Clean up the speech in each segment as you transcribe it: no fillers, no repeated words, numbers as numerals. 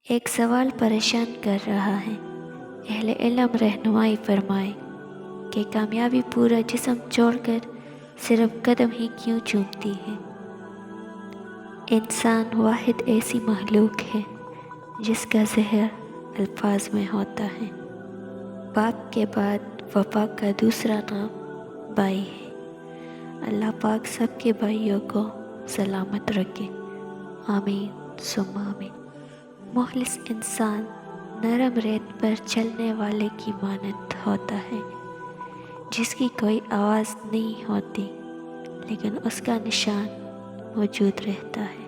ایک سوال پریشان کر رہا ہے۔ اہل علم رہنمائی فرمائے کہ کامیابی پورا جسم چھوڑ کر صرف قدم ہی کیوں چومتی ہے؟ انسان واحد ایسی مخلوق ہے جس کا زہر الفاظ میں ہوتا ہے۔ باپ کے بعد وفا کا دوسرا نام بھائی ہے۔ اللہ پاک سب کے بھائیوں کو سلامت رکھے، آمین ثم آمین۔ مخلص انسان نرم ریت پر چلنے والے کی مانند ہوتا ہے، جس کی کوئی آواز نہیں ہوتی لیکن اس کا نشان موجود رہتا ہے۔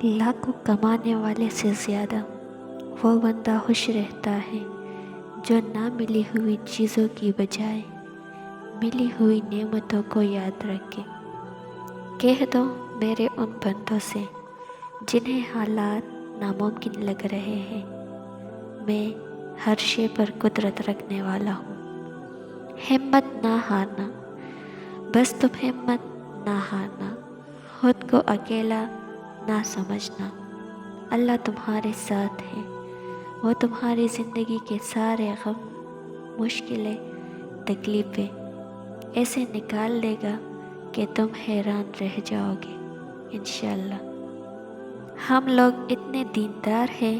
لاکھوں کمانے والے سے زیادہ وہ بندہ خوش رہتا ہے جو نہ ملی ہوئی چیزوں کی بجائے ملی ہوئی نعمتوں کو یاد رکھے۔ کہہ دو میرے ان بندوں سے جنہیں حالات ناممکن لگ رہے ہیں، میں ہر شے پر قدرت رکھنے والا ہوں۔ ہمت نہ ہارنا، بس تم ہمت نہ ہارنا، خود کو اکیلا نہ سمجھنا۔ اللہ تمہارے ساتھ ہے، وہ تمہاری زندگی کے سارے غم، مشکلیں، تکلیفیں ایسے نکال دے گا کہ تم حیران رہ جاؤ گے انشاءاللہ۔ ہم لوگ اتنے دیندار ہیں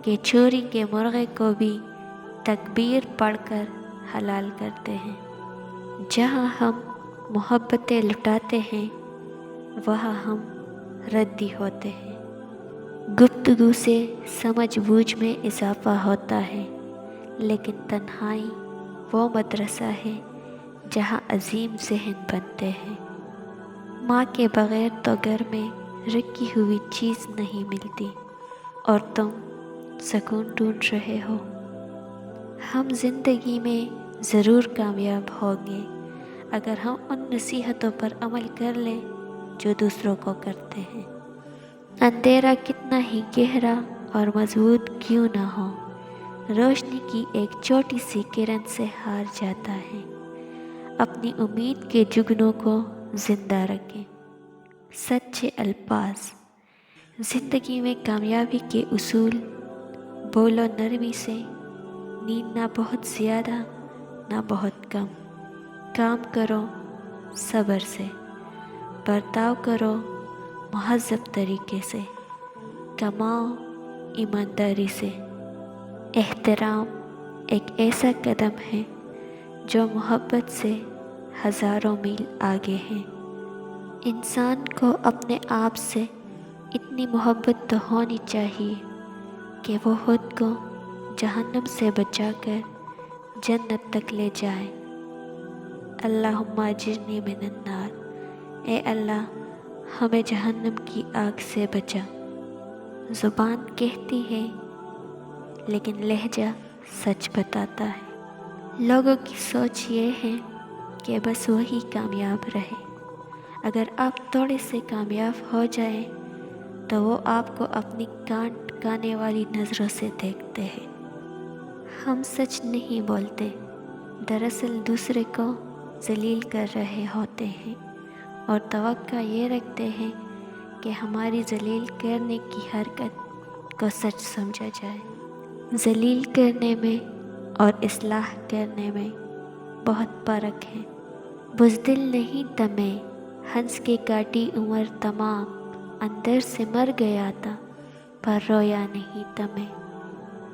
کہ چوری کے مرغے کو بھی تکبیر پڑھ کر حلال کرتے ہیں۔ جہاں ہم محبتیں لٹاتے ہیں وہاں ہم ردی ہوتے ہیں۔ گفتگو سے سمجھ بوجھ میں اضافہ ہوتا ہے، لیکن تنہائی وہ مدرسہ ہے جہاں عظیم ذہن بنتے ہیں۔ ماں کے بغیر تو گھر میں رکھی ہوئی چیز نہیں ملتی اور تم سکون ڈھونڈ رہے ہو۔ ہم زندگی میں ضرور کامیاب ہوں گے اگر ہم ان نصیحتوں پر عمل کر لیں جو دوسروں کو کرتے ہیں۔ اندھیرا کتنا ہی گہرا اور مضبوط کیوں نہ ہو، روشنی کی ایک چھوٹی سی کرن سے ہار جاتا ہے۔ اپنی امید کے جگنوں کو زندہ رکھیں۔ سچے الفاظ۔ زندگی میں کامیابی کے اصول: بولو نرمی سے، نیند نہ بہت زیادہ نہ بہت کم، کام کرو صبر سے، برتاؤ کرو مہذب طریقے سے، کماؤ ایمانداری سے۔ احترام ایک ایسا قدم ہے جو محبت سے ہزاروں میل آگے ہے۔ انسان کو اپنے آپ سے اتنی محبت تو ہونی چاہیے کہ وہ خود کو جہنم سے بچا کر جنت تک لے جائے۔ اللہم اجرنی من النار، اے اللہ ہمیں جہنم کی آگ سے بچا۔ زبان کہتی ہے لیکن لہجہ سچ بتاتا ہے۔ لوگوں کی سوچ یہ ہے کہ بس وہی کامیاب رہے۔ اگر آپ تھوڑے سے کامیاب ہو جائیں تو وہ آپ کو اپنی کان ٹکانے والی نظروں سے دیکھتے ہیں۔ ہم سچ نہیں بولتے، دراصل دوسرے کو ذلیل کر رہے ہوتے ہیں اور توقع یہ رکھتے ہیں کہ ہماری ذلیل کرنے کی حرکت کو سچ سمجھا جائے۔ ذلیل کرنے میں اور اصلاح کرنے میں بہت فرق ہے۔ بزدل نہیں تھا میں، ہنس کے کاٹی عمر تمام، اندر سے مر گیا تھا پر رویا نہیں تھا میں۔